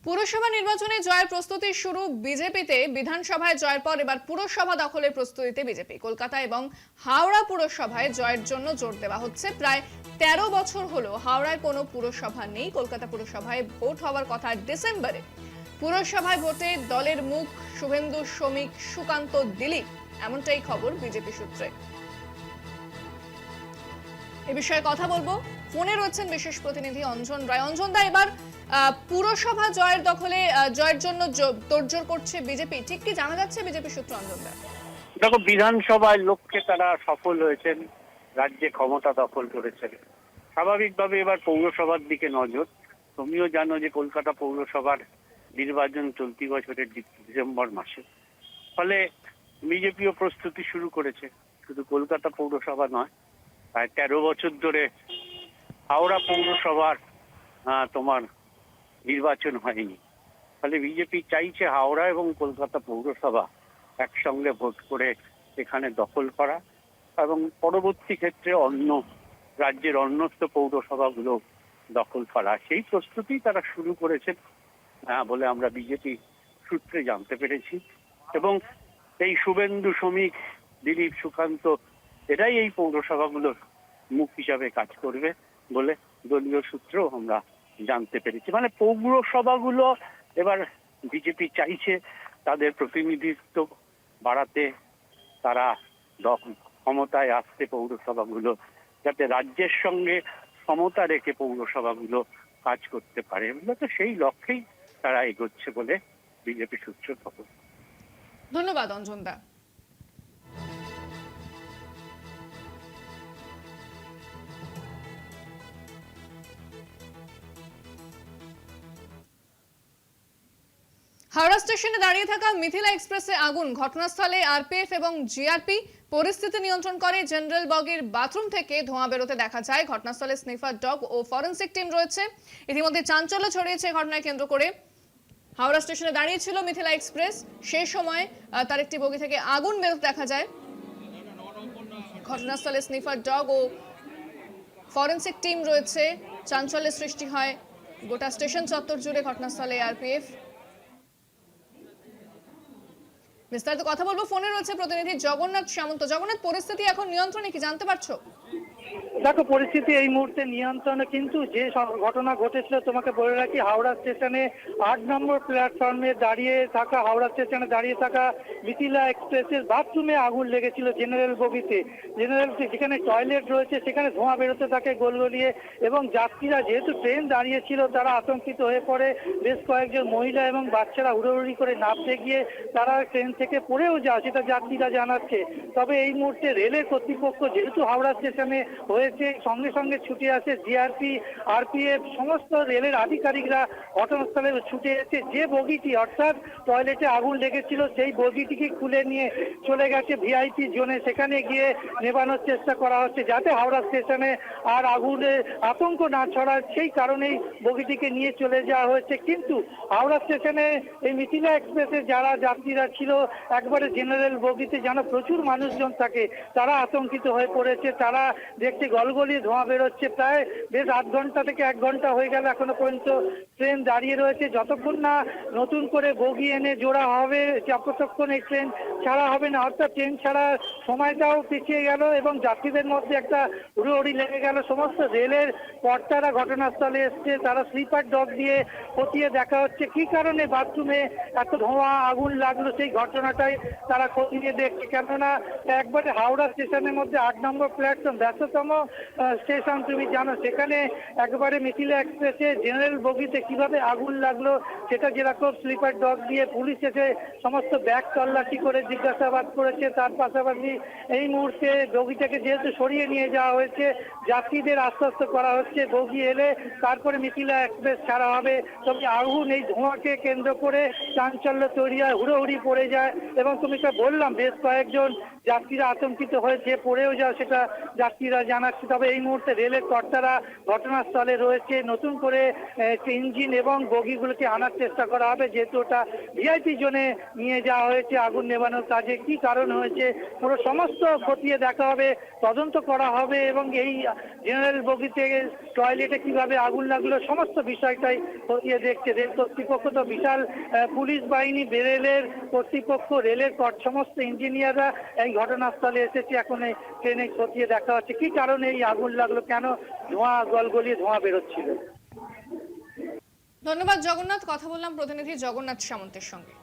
পুরসভা নির্বাচনে জয়ের প্রস্তুতি শুরু বিজেপিতে। বিধানসভায় জয়ের পর এবার পুরসভা দখলের প্রস্তুতিতে বিজেপি। কলকাতা এবং হাওড়া পুরসভায় জয়ের জন্য জোর দেওয়া হচ্ছে। প্রায় 13 বছর হলো হাওড়ায় কোনো পুরসভা নেই। কলকাতা পুরসভায় ভোট হওয়ার কথা ডিসেম্বরে। পুরসভায় ভোটে দলের মুখ শুভেন্দু, শ্রমিক, সুকান্ত, দিলীপ, এমনটাই খবর বিজেপি সূত্রে। এ বিষয়ে কথা বলবো, ফোনে রয়েছেন বিশেষ প্রতিনিধি অঞ্জন রায়। অঞ্জন দা, এবার পুরসভা জয়ের দখলে জয়ের জন্য তোড়জোড় করছে বিজেপি, ঠিক কি জানা যাচ্ছে বিজেপি সূত্র? অঞ্জন দা, দেখো, বিধানসভায় লক্ষ্যে তারা সফল হয়েছেন, রাজ্যে ক্ষমতা দখল করেছেন। স্বাভাবিকভাবে এবার পৌরসভার দিকে নজর। তুমিও জানো যে কলকাতা পৌরসভার নির্বাচন চলতি বছরের ডিসেম্বর মাসে। ফলে বিজেপিও প্রস্তুতি শুরু করেছে। শুধু কলকাতা পৌরসভা নয়, প্রায় 13 বছর ধরে হাওড়া পৌরসভার তোমার নির্বাচন হয়নি। ফলে বিজেপি চাইছে হাওড়া এবং কলকাতা পৌরসভা একসঙ্গে ভোট করে এখানে দখল করা এবং পরবর্তী ক্ষেত্রে অন্য রাজ্যের অন্যত্র পৌরসভাগুলো দখল করা। সেই প্রস্তুতি তারা শুরু করেছেন বলে আমরা বিজেপি সূত্রে জানতে পেরেছি। এবং এই শুভেন্দু, শ্রমিক, দিলীপ, সুকান্ত এরাই এই পৌরসভাগুলোর মুখ হিসাবে কাজ করবে বলে দলীয় সূত্রেও আমরা জানতে পেরেছি। মানে পৌরসভাগুলো এবার বিজেপি চাইছে তাদের প্রতিনিধিত্ব বাড়াতে, তারা ক্ষমতায় আসতে পৌরসভাগুলো যাতে রাজ্যের সঙ্গে সমতা রেখে পৌরসভাগুলো কাজ করতে পারে। মূলত সেই লক্ষ্যেই তারা এগোচ্ছে বলে বিজেপি সূত্রের খবর। ধন্যবাদ অঞ্জন দা। হাওড়া স্টেশনে দাঁড়িয়ে থাকা মিথিলা এক্সপ্রেসে আগুন। ঘটনাস্থলে আরপিএফ এবং জিআরপি। পরিস্থিতি নিয়ন্ত্রণ করে জেনারেল বগির বাথরুম থেকে ধোঁয়া বেরোতে দেখা যায়। ঘটনাস্থলে স্নিফার ডগ ও ফরেনসিক টিম রয়েছে। ইতিমধ্যে চাঞ্চল্য ছড়িয়েছে ঘটনায় কেন্দ্র করে। হাওড়া স্টেশনে দাঁড়িয়ে ছিল মিথিলা এক্সপ্রেস, সেই সময় তার একটি বগি থেকে আগুন বেরোতে দেখা যায়। ঘটনাস্থলে স্নিফার ডগ ও ফরেনসিক টিম রয়েছে। চাঞ্চল্যের সৃষ্টি হয় গোটা স্টেশন চত্বর জুড়ে। ঘটনাস্থলে আরপিএফ। বিস্তারিত কথা বলবো, ফোনে রয়েছে প্রতিনিধি জগন্নাথ সামন্ত। জগন্নাথ, পরিস্থিতি এখন নিয়ন্ত্রণে কি জানতে পারছো? দেখো, পরিস্থিতি এই মুহূর্তে নিয়ন্ত্রণে, কিন্তু যে ঘটনা ঘটেছিল তোমাকে বলে রাখি, হাওড়া স্টেশনে 8 নম্বর প্ল্যাটফর্মে দাঁড়িয়ে থাকা মিথিলা এক্সপ্রেসের বাথরুমে আগুন লেগেছিল জেনারেল বগিতে। যেখানে টয়লেট রয়েছে সেখানে ধোঁয়া বেরোতে থাকে গলগলিয়ে, এবং যাত্রীরা যেহেতু ট্রেন দাঁড়িয়েছিল তারা আতঙ্কিত হয়ে পড়ে। বেশ কয়েকজন মহিলা এবং বাচ্চারা হুড়োহুড়ি করে নামতে গিয়ে তারা ট্রেন থেকে পড়েও যায়, সেটা যাত্রীরা জানাচ্ছে। তবে এই মুহূর্তে রেলের কর্তৃপক্ষ যেহেতু হাওড়া স্টেশনে হয়েছে, সঙ্গে সঙ্গে ছুটে আসে জিআরপি, আরপিএফ, সমস্ত রেলের আধিকারিকরা ঘটনাস্থলে ছুটে এসে যে বগিটি অর্থাৎ টয়লেটে আগুন লেগেছিল সেই বগিটিকে খুলে নিয়ে চলে গেছে ভিআইপি জোনে। সেখানে গিয়ে নেবানোর চেষ্টা করা হচ্ছে যাতে হাওড়া স্টেশনে আর আগুনের আতঙ্ক না ছড়ায়, সেই কারণেই বগিটিকে নিয়ে চলে যাওয়া হয়েছে। কিন্তু হাওড়া স্টেশনে এই মিথিলা এক্সপ্রেসে যারা যাত্রীরা ছিল একবারে জেনারেল বগিতে যেন প্রচুর মানুষজন থাকে, তারা আতঙ্কিত হয়ে পড়েছে। তারা দেখতে গলগলি ধোঁয়া বেরোচ্ছে। প্রায় বেশ 8 ঘন্টা থেকে 1 ঘন্টা হয়ে গেল এখনো পর্যন্ত ট্রেন দাঁড়িয়ে রয়েছে। যতক্ষণ না নতুন করে বগি এনে জোড়া হবে ততক্ষণ এই ট্রেন ছাড়া হবে না। অর্থাৎ ট্রেন ছাড়ার সময়টাও পিছিয়ে গেল এবং যাত্রীদের মধ্যে একটা হুড়োহুড়ি লেগে গেল। সমস্ত রেলের কর্তারা ঘটনাস্থলে এসছে, তারা স্লিপার ডগ দিয়ে খতিয়ে দেখা হচ্ছে কি কারণে বাথরুমে এত ধোঁয়া আগুন লাগলো, সেই ঘটনাটাই তারা খতিয়ে দেখছে। কেননা একবারে হাওড়া স্টেশনের মধ্যে 8 নম্বর প্ল্যাটফর্ম ব্যস্ততম স্টেশন, তুমি জানো, সেখানে একবারে মিথিলা এক্সপ্রেসে জেনারেল বগিতে কিভাবে আগুন লাগলো সেটা যেরকম স্লিপার ডগ দিয়ে পুলিশ এসে সমস্ত ব্যাগ তল্লাশি করে জিজ্ঞাসাবাদ করেছে। তার পাশাপাশি এই মুহূর্তে বগিটাকে যেহেতু সরিয়ে নিয়ে যাওয়া হয়েছে, যাত্রীদের আশ্বস্ত করা হচ্ছে বগি এলে তারপরে মিথিলা এক্সপ্রেস ছাড়া হবে। তবে আগুন, এই ধোঁয়াকে কেন্দ্র করে চাঞ্চল্য তৈরি হয়, হুড়োহুড়ি পড়ে যায় এবং তুমি তো বললাম বেশ কয়েকজন যাত্রীরা আতঙ্কিত হয়েছে, পড়েও যায় সেটা যাত্রীরা জানাচ্ছে। তবে এই মুহূর্তে রেলের কর্তারা ঘটনাস্থলে রয়েছে। নতুন করে ইঞ্জিন এবং বগিগুলোকে আনার চেষ্টা করা হবে, যেহেতু ওটা ভিআইপি জোনে নিয়ে যাওয়া হয়েছে আগুন নেভানোর কাজে। কি কারণ হয়েছে পুরো সমস্ত খতিয়ে দেখা হবে, তদন্ত করা হবে এবং এই জেনারেল বগিতে টয়লেটে কিভাবে আগুন লাগলো সমস্ত বিষয়টাই খতিয়ে দেখছে রেল কর্তৃপক্ষ। তো বিশাল পুলিশ বাহিনী, রেলের কর্তৃপক্ষ, রেলের সমস্ত ইঞ্জিনিয়াররা এই ঘটনাস্থলে এসেছে। এখন এই ট্রেনে খতিয়ে দেখা হচ্ছে কি কারণে এই আগুন লাগলো, কেন ধোঁয়া গলগলিয়ে ধোঁয়া বেরোচ্ছিল। ধন্যবাদ জগন্নাথ। কথা বললাম প্রতিনিধি জগন্নাথ সামন্তের সঙ্গে।